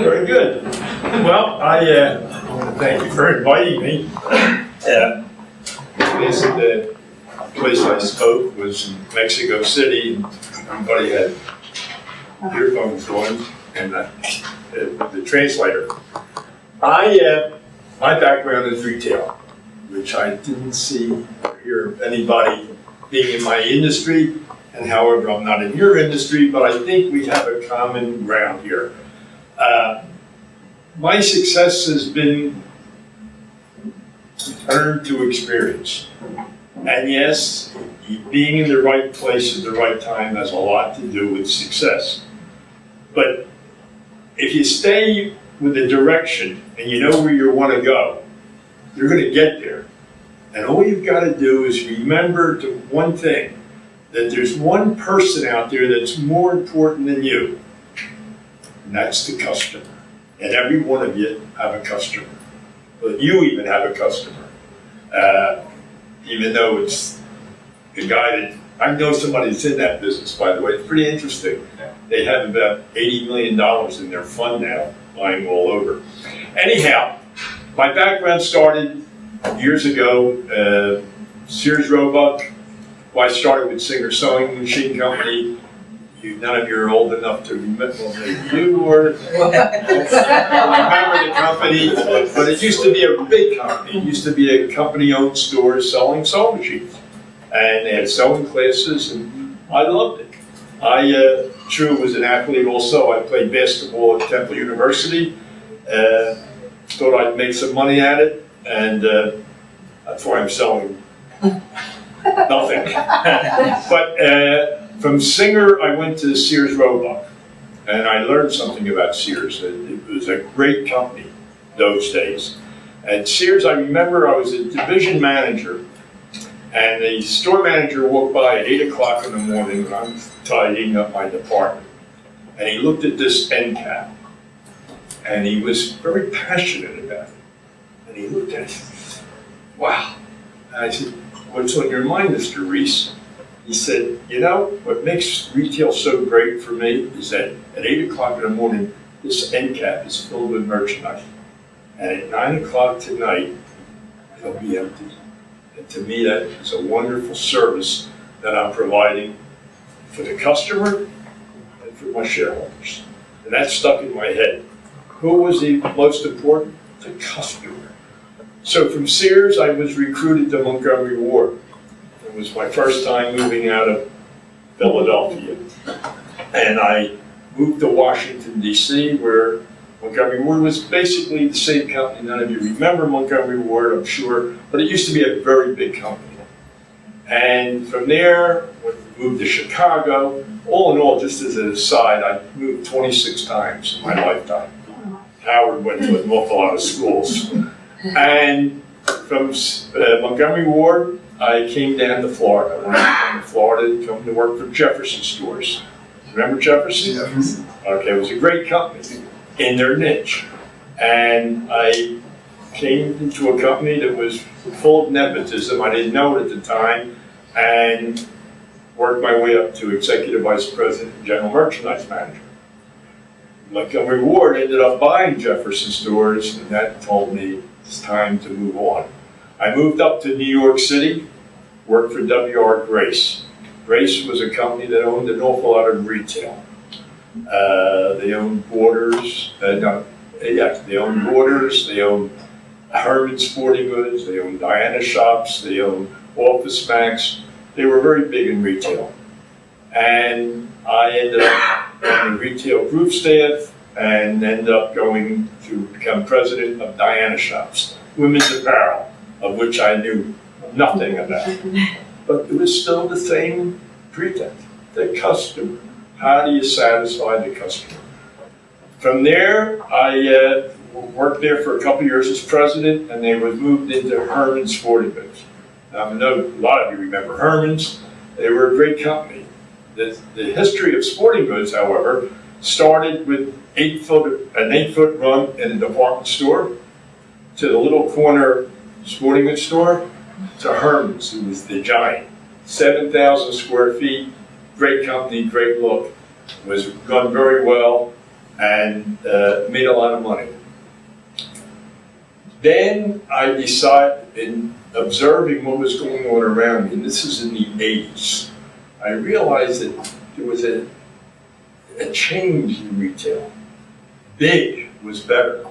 Very good. Well, I want to thank you for inviting me. The place I spoke was in Mexico City, and everybody had earphones on, and the translator. My background is retail, which I didn't see or hear of anybody being in my industry, and however, I'm not in your industry, but I think we have a common ground here. My success has been earned through experience. And yes, being in the right place at the right time has a lot to do with success. But if you stay with the direction and you know where you want to go, you're going to get there. And all you've got to do is remember one thing, that there's one person out there that's more important than you, and that's the customer. And every one of you have a customer. Well, you even have a customer. Even though it's the guy that, I know somebody that's in that business, by the way. It's pretty interesting. They have about $80 million in their fund now, buying all over. Anyhow, my background started years ago, Sears Roebuck. Well, I started with Singer Sewing Machine Company. None of you are old enough to remember, well, maybe you were. Remember the company, but it used to be a big company. It used to be a company-owned store selling sewing machines. And they had sewing classes, and I loved it. I, true, was an athlete also. I played basketball at Temple University. Thought I'd make some money at it, and that's why I'm selling nothing. But from Singer, I went to Sears Roebuck, and I learned something about Sears. It was a great company those days. At Sears, I remember I was a division manager, and the store manager walked by at 8 o'clock in the morning when I'm tidying up my department, and he looked at this end cap, and he was very passionate about it. And he looked at it, wow. And I said, what's on your mind, Mr. Reese? He said, you know, what makes retail so great for me is that at 8 o'clock in the morning, this end cap is filled with merchandise. And at 9 o'clock tonight, it'll be empty. And to me, that is a wonderful service that I'm providing for the customer and for my shareholders. And that stuck in my head. Who was the most important? The customer. So from Sears, I was recruited to Montgomery Ward. It was my first time moving out of Philadelphia. And I moved to Washington, D.C., where Montgomery Ward was basically the same company. None of you remember Montgomery Ward, I'm sure, but it used to be a very big company. And from there, we moved to Chicago. All in all, just as an aside, I moved 26 times in my lifetime. Howard went to an awful lot of schools. And from Montgomery Ward, I came down to Florida. I went down to Florida to come to work for Jefferson Stores. Remember Jefferson? Yes. Okay, it was a great company in their niche. And I came into a company that was full of nepotism. I didn't know it at the time, and worked my way up to Executive Vice President and General Merchandise Manager. Montgomery Ward ended up buying Jefferson Stores, and that told me it's time to move on. I moved up to New York City, worked for W.R. Grace. Grace was a company that owned an awful lot of retail. They owned Borders, they owned Borders, they owned Herman Sporting Goods, they owned Diana Shops, they owned Office Max. They were very big in retail. And I ended up on the retail group staff and ended up going to become president of Diana Shops, women's apparel, of which I knew nothing about. But it was still the same pretense, the customer. How do you satisfy the customer? From there, I worked there for a couple years as president, and they were moved into Herman Sporting Goods. Now, I know a lot of you remember Herman's. They were a great company. The history of sporting goods, however, started with an 8-foot run in a department store, to the little corner sporting goods store, to Herman's, who was the giant. 7,000 square feet, great company, great look, was run very well. and made a lot of money. Then I decided, in observing what was going on around me, and this is in the 80s, I realized that there was a change in retail. Big was better.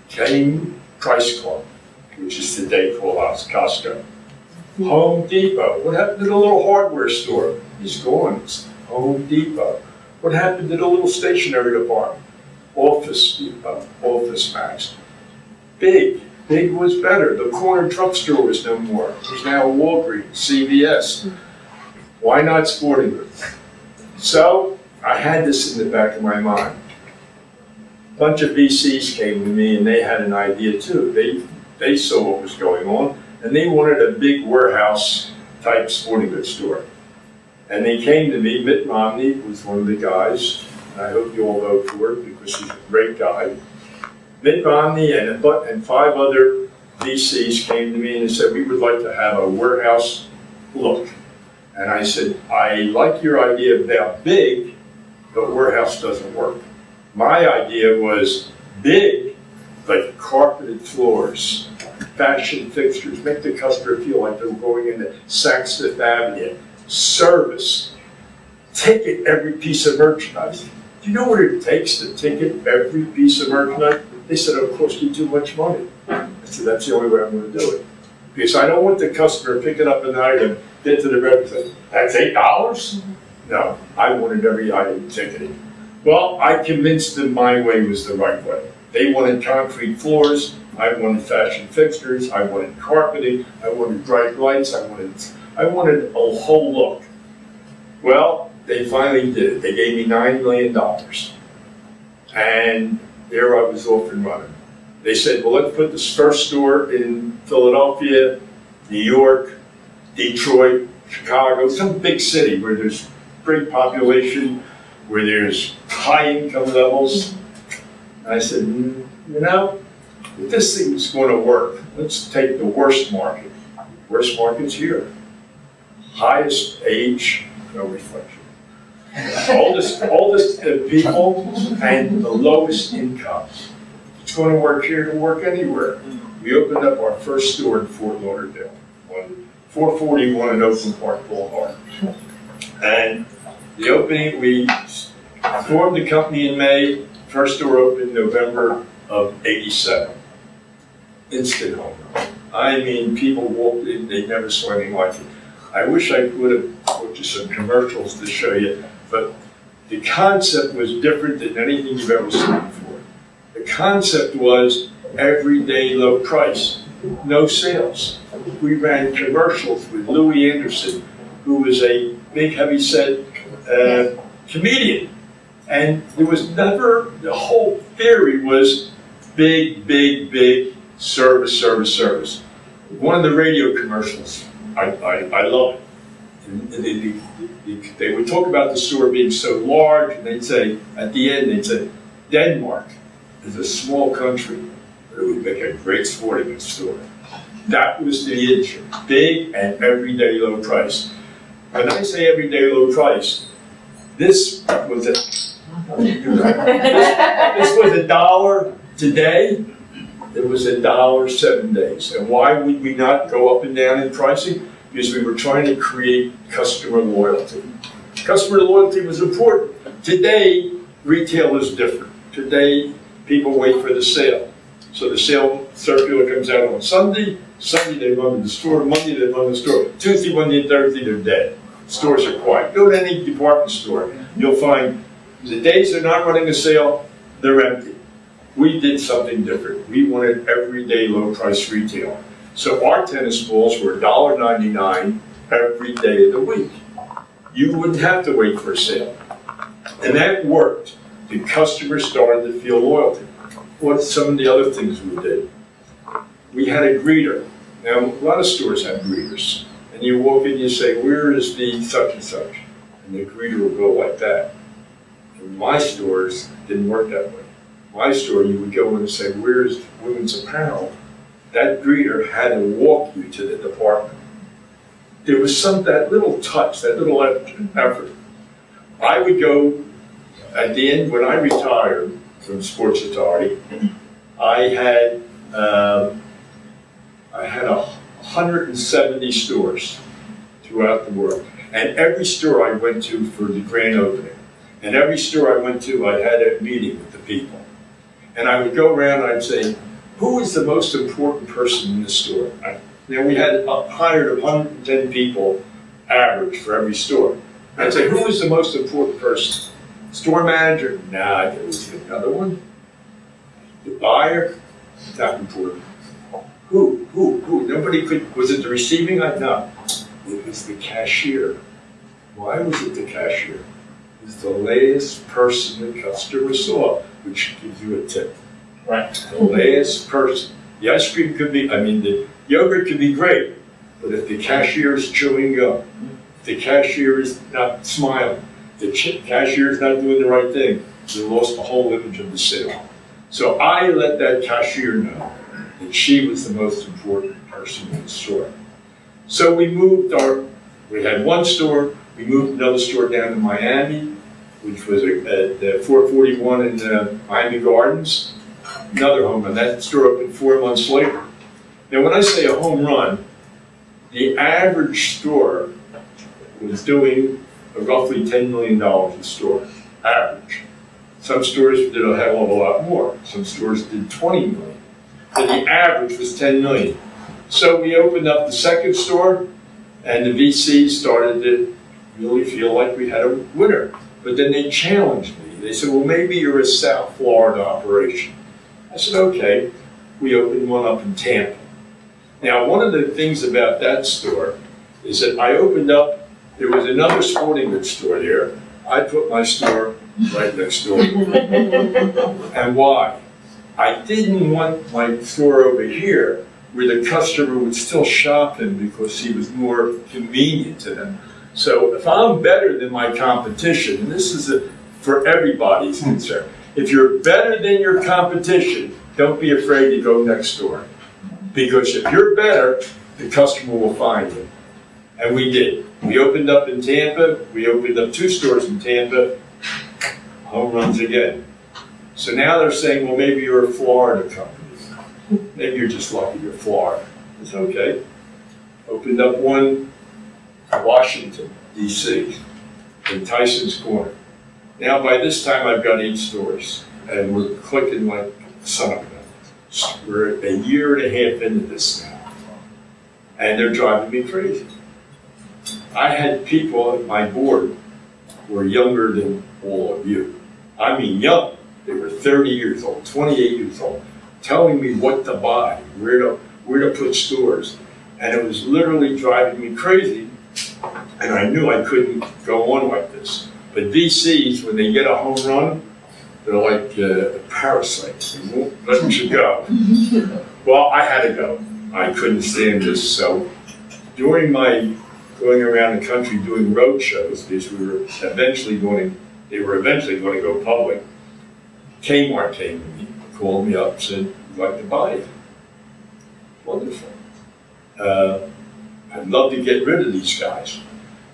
Came Price Club, which is today called Costco. Home Depot. What happened to the little hardware store? He's gone. It's Home Depot. What happened to the little stationery department? Office Depot, Office Max. Big was better. The corner drugstore was no more. It was now Walgreens, CVS. Why not sporting goods? So I had this in the back of my mind. A bunch of VCs came to me and they had an idea too. They saw what was going on and they wanted a big warehouse type sporting goods store. And they came to me. Mitt Romney was one of the guys. And I hope you all vote for it because he's a great guy. Mitt Romney and 5 other VCs came to me and said, we would like to have a warehouse look. And I said, I like your idea about big, but warehouse doesn't work. My idea was big, like carpeted floors, fashion fixtures, make the customer feel like they're going into Saks Fifth Avenue, service, ticket every piece of merchandise. Do you know what it takes to ticket every piece of merchandise? They said, it'll cost you too much money. I said, that's the only way I'm going to do it. Because I don't want the customer picking up an item, get to the register and say, that's $8? No, I wanted every item ticketed. Well, I convinced them my way was the right way. They wanted concrete floors, I wanted fashion fixtures, I wanted carpeting, I wanted bright lights, I wanted a whole look. Well, they finally did it. They gave me $9 million. And there I was off and running. They said, well, let's put this first store in Philadelphia, New York, Detroit, Chicago, some big city where there's great population, where there's high income levels. And I said, you know, if this thing's going to work, let's take the worst market. Worst market's here. Highest age, no reflection. Oldest people and the lowest income. It's going to work here, it'll work anywhere. We opened up our first store in Fort Lauderdale on 441 in Oakland Park Boulevard. And the opening, we formed the company in May, first store opened November of '87. Instant home run. I mean, people walked in, they never saw anything like it. I wish I would have put you some commercials to show you, but the concept was different than anything you've ever seen before. The concept was everyday low price, no sales. We ran commercials with Louis Anderson, who was a big, heavy-set comedian. And there was never, the whole theory was big, big, big, service, service, service. One of the radio commercials, I love it. And they would talk about the store being so large, and they'd say, at the end, they'd say, Denmark is a small country, but it would make a great sporting goods store. That was the issue, big and everyday low price. When I say everyday low price, this was this was $1 today. It was $1 7 days. And why would we not go up and down in pricing? Because we were trying to create customer loyalty. Customer loyalty was important. Today, retail is different. Today, people wait for the sale. So the sale circular comes out on Sunday. Sunday they run to the store. Monday they run to the store. Tuesday, Wednesday, and Thursday they're dead. Stores are quiet. Go to any department store. You'll find the days they're not running a sale, they're empty. We did something different. We wanted everyday low price retail. So our tennis balls were $1.99 every day of the week. You wouldn't have to wait for a sale. And that worked. The customers started to feel loyalty. What some of the other things we did? We had a greeter. Now, a lot of stores have greeters. And you walk in, you say, where is the such and such? And the greeter will go like that. In my stores, it didn't work that way. My store, you would go in and say, where is women's apparel? That greeter had to walk you to the department. There was that little touch, that little effort. I would go at the end, when I retired from Sports Authority, I had 170 stores throughout the world. And every store I went to for the grand opening, and every store I went to, I had a meeting with the people. And I would go around and I'd say, who is the most important person in the store? We had hired 110 people average for every store. I'd say, who is the most important person? Store manager? Nah, there was another one. The buyer? Not important. Who? Nobody could, was it the receiving? No. It was the cashier. Why was it the cashier? It was the last person the customer saw, which gives you a tip. Right. The last person. The ice cream could be, the yogurt could be great, but if the cashier is chewing gum, if the cashier is not smiling, the cashier is not doing the right thing, you lost the whole image of the sale. So I let that cashier know that she was the most important person in the store. So we had one store, we moved another store down to Miami, which was at 441 in Miami Gardens, another home run. That store opened 4 months later. Now when I say a home run, the average store was doing roughly $10 million a store, average. Some stores did a hell of a lot more. Some stores did 20 million. But the average was 10 million. So we opened up the second store, and the VCs started to really feel like we had a winner. But then they challenged me. They said, well, maybe you're a South Florida operation. I said, okay. We opened one up in Tampa. Now, one of the things about that store is that I opened up, there was another sporting goods store there. I put my store right next door. And why? I didn't want my store over here where the customer would still shop him because he was more convenient to them. So if I'm better than my competition, and this is for everybody's concern, if you're better than your competition, don't be afraid to go next door. Because if you're better, the customer will find you. And we did. We opened up in Tampa. We opened up 2 stores in Tampa. Home runs again. So now they're saying, well, maybe you're a Florida company. Maybe you're just lucky you're Florida. It's okay. Opened up one in Washington, D.C., in Tyson's Corner. Now by this time I've got 8 stores, and we're clicking like a son of a gun. We're a year and a half into this now, and they're driving me crazy. I had people on my board who were younger than all of you. I mean young. They were 30 years old, 28 years old, telling me what to buy, where to put stores. And it was literally driving me crazy. And I knew I couldn't go on like this. But VCs, when they get a home run, they're like a parasite. They won't let you go. Well, I had to go. I couldn't stand this. So during my going around the country doing road shows, because they were eventually going to go public, Kmart came to me, called me up, said, we'd like to buy it. Wonderful. I'd love to get rid of these guys.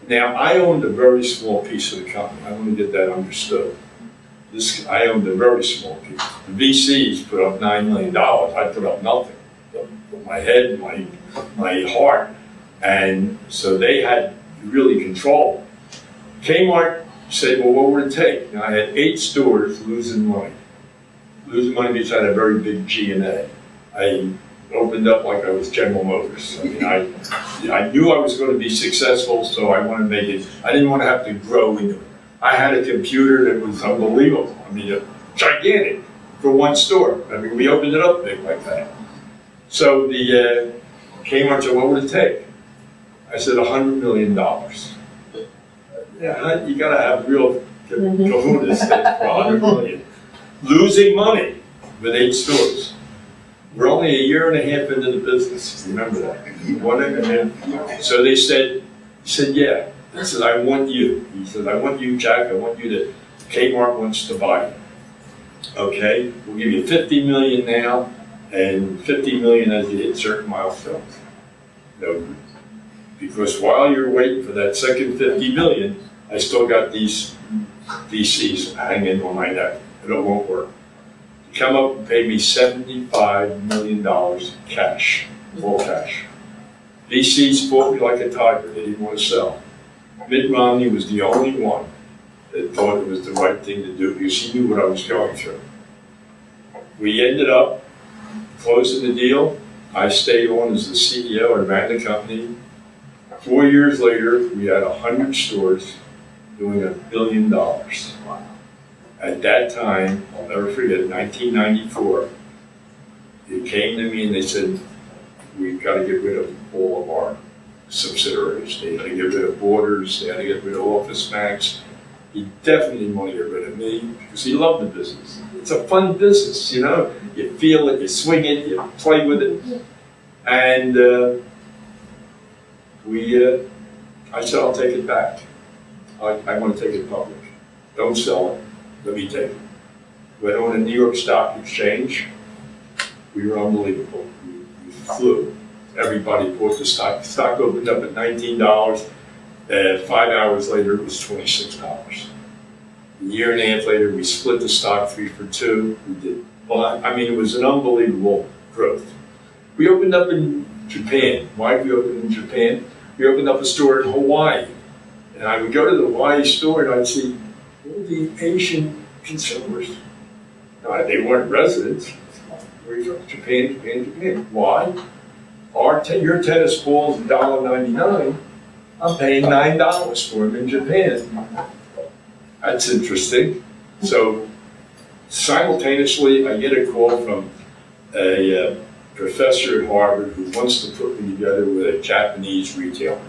Now, I owned a very small piece of the company. I want to get that understood. I owned a very small piece. The VCs put up $9 million. I put up nothing. But my head, my heart. And so they had really control. Kmart said, well, what would it take? Now, I had 8 stores losing money. Losing money because I had a very big G&A. I opened up like I was General Motors. I mean, I knew I was going to be successful, so I wanted to make it. I didn't want to have to grow into it. I had a computer that was unbelievable. I mean, gigantic for one store. I mean, we opened it up big like that. So the Kmart said, what would it take? I said, $100 million. Yeah, you got to have real kahunas for $100 million. Losing money with 8 stores. We're only a year and a half into the business. Remember that. 1.5. So they said, yeah. He said, I want you. He said, I want you, Jack. I want you to. Kmart wants to buy you. Okay, we'll give you $50 million now, and $50 million as you hit certain milestones. No, because while you're waiting for that second $50 million, I still got these VCs hanging on my neck, and it won't work. To come up and pay me $75 million cash, all cash. VCs fought me like a tiger, they didn't want to sell. Mitt Romney was the only one that thought it was the right thing to do because he knew what I was going through. We ended up closing the deal. I stayed on as the CEO and ran the company. 4 years later, we had 100 stores doing $1 billion. Wow. At that time, I'll never forget, 1994, they came to me and they said, we've got to get rid of all of our subsidiaries. They had to get rid of Borders, they had to get rid of Office Max. He definitely didn't want to get rid of me because he loved the business. It's a fun business, you know? You feel it, you swing it, you play with it. And I said, I'll take it back. I want to take it public. Don't sell it, let me take it. Went on the New York Stock Exchange. We were unbelievable. We flew. Everybody bought the stock. The stock opened up at $19. 5 hours later, it was $26. A year and a half later, we split the stock 3 for 2. We did. Well, I mean, it was an unbelievable growth. We opened up in Japan. Why did we open in Japan? We opened up a store in Hawaii. And I would go to the Hawaii store and I'd see all the Asian consumers. Now, they weren't residents. Where are you from? Japan, Japan, Japan. Why? Your tennis ball is $1.99. I'm paying $9 for them in Japan. That's interesting. So simultaneously, I get a call from a professor at Harvard who wants to put me together with a Japanese retailer.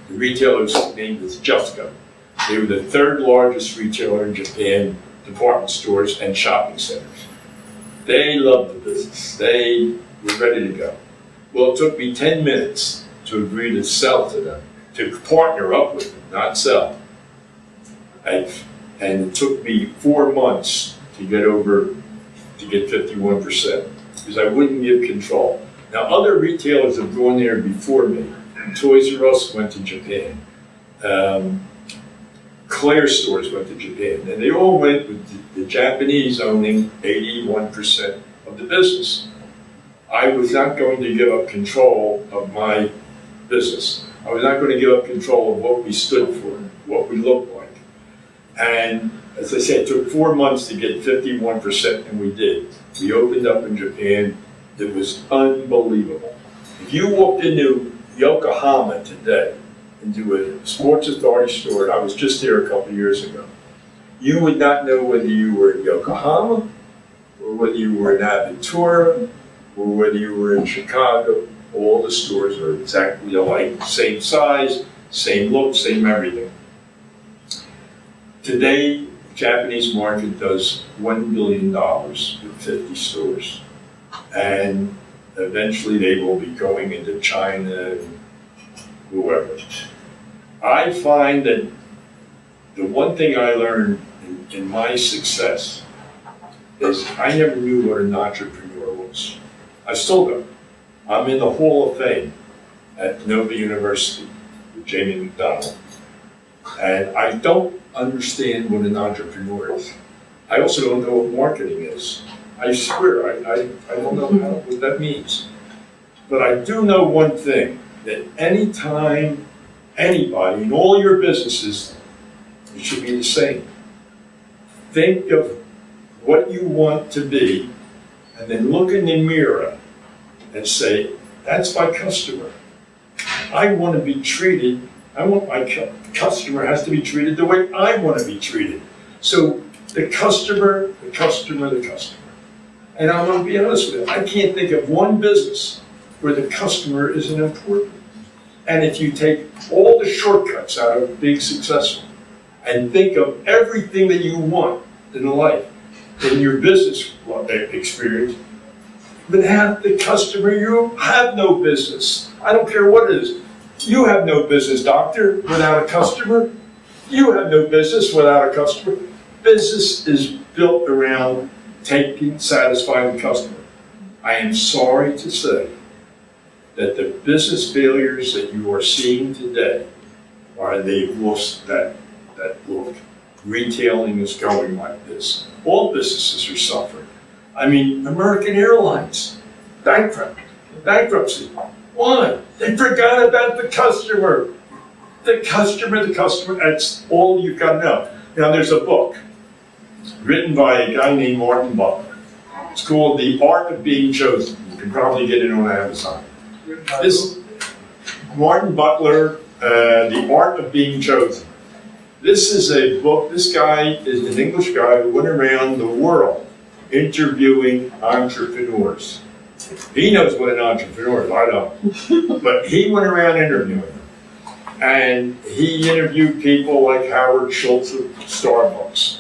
The retailer's name is Jusco. They were the 3rd largest retailer in Japan, department stores and shopping centers. They loved the business. They were ready to go. Well, it took me 10 minutes to agree to sell to them, to partner up with them, not sell. And it took me 4 months to get 51%, because I wouldn't give control. Now, other retailers have gone there before me. Toys R Us went to Japan. Claire stores went to Japan. And they all went with the Japanese owning 81% of the business. I was not going to give up control of my business. I was not going to give up control of what we stood for, what we looked like. And as I said, it took 4 months to get 51%, and we did. We opened up in Japan. It was unbelievable. If you walked into Yokohama today into a Sports Authority store, and I was just there a couple of years ago, you would not know whether you were in Yokohama, or whether you were in Aventura, or whether you were in Chicago. All the stores are exactly alike, same size, same look, same everything. Today, the Japanese market does $1 billion with 50 stores. And eventually they will be going into China and whoever. I find that the one thing I learned in my success is I never knew what an entrepreneur was. I still don't. I'm in the Hall of Fame at Nova University with Jamie McDonald. And I don't understand what an entrepreneur is. I also don't know what marketing is. I swear, I don't know what that means. But I do know one thing, that anytime anybody in all your businesses, it should be the same. Think of what you want to be, and then look in the mirror and say, that's my customer. I want to be treated, I want my customer has to be treated the way I want to be treated. So the customer, the customer, the customer. And I'm going to be honest with you, I can't think of one business where the customer isn't important. And if you take all the shortcuts out of being successful and think of everything that you want in life, in your business experience, without the customer, you have no business. I don't care what it is. You have no business, doctor, without a customer. You have no business without a customer. Business is built around satisfying the customer. I am sorry to say that the business failures that you are seeing today are they've lost that look. retailing is going like this. All businesses are suffering. I mean, American Airlines, bankruptcy. Why? They forgot about the customer. The customer, that's all you've got to know. Now, there's a book written by a guy named Martin Butler. It's called The Art of Being Chosen. You can probably get it on Amazon. This Martin Butler, The Art of Being Chosen. This is a book. This guy is an English guy who went around the world interviewing entrepreneurs. He knows what an entrepreneur is, I don't. But he went around interviewing them. And he interviewed people like Howard Schultz of Starbucks,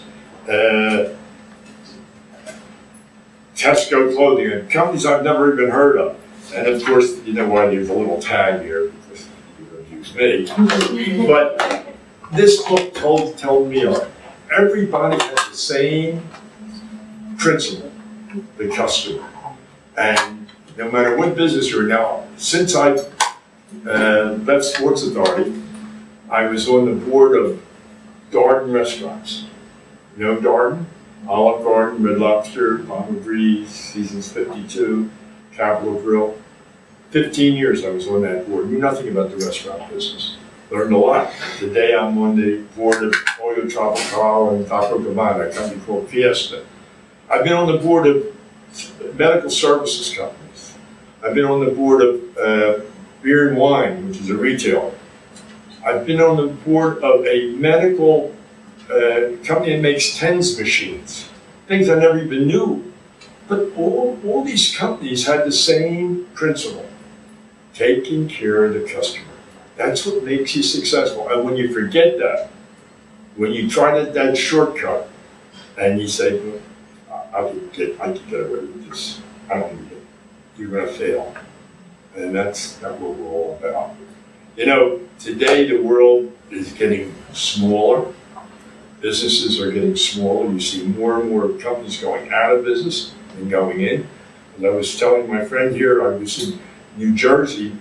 Tesco Clothing, and companies I've never even heard of. And of course, you know why there's a little tag here, because you don't use me. But this book told me everybody has the same principle, the customer. And no matter what business you're in now, since I left Sports Authority, I was on the board of Darden restaurants. You know Darden? Olive Garden, Red Lobster, Mama Breeze, Seasons 52, Capitol Grill. 15 years I was on that board. Knew nothing about the restaurant business. Learned a lot. Today I'm on the board of Pollo Tropical and Taco Cabana, a company called Fiesta. I've been on the board of medical services companies. I've been on the board of Beer and Wine, which is a retailer. I've been on the board of a medical company that makes TENS machines, things I never even knew. But all these companies had the same principle, taking care of the customer. That's what makes you successful. And when you forget that, when you try that shortcut, and you say, well, I can get away with this, I don't need it, you're going to fail. And that's what we're all about. You know, today the world is getting smaller. Businesses are getting smaller. You see more and more companies going out of business and going in. And I was telling my friend here, I was in New Jersey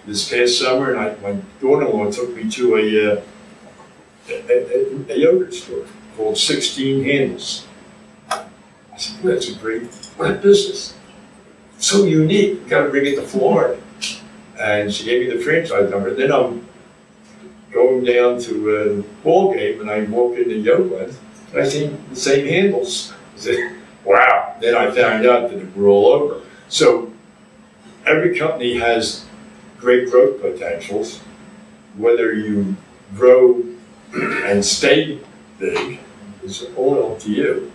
this past summer, and my daughter-in-law took me to a yogurt store called 16 Handles. I said, well, that's a great business. It's so unique, you got to bring it to Florida. And she gave me the franchise number. Then I'm going down to a ball game, and I walk into JuiceBlendz, and I see the same handles. I said, wow. Then I found out that we're all over. So every company has great growth potentials. Whether you grow and stay big is all up to you.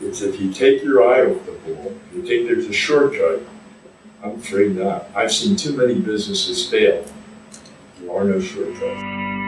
It's if you take your eye off the ball, if you think there's a shortcut, I'm afraid not. I've seen too many businesses fail. There are no shortcuts.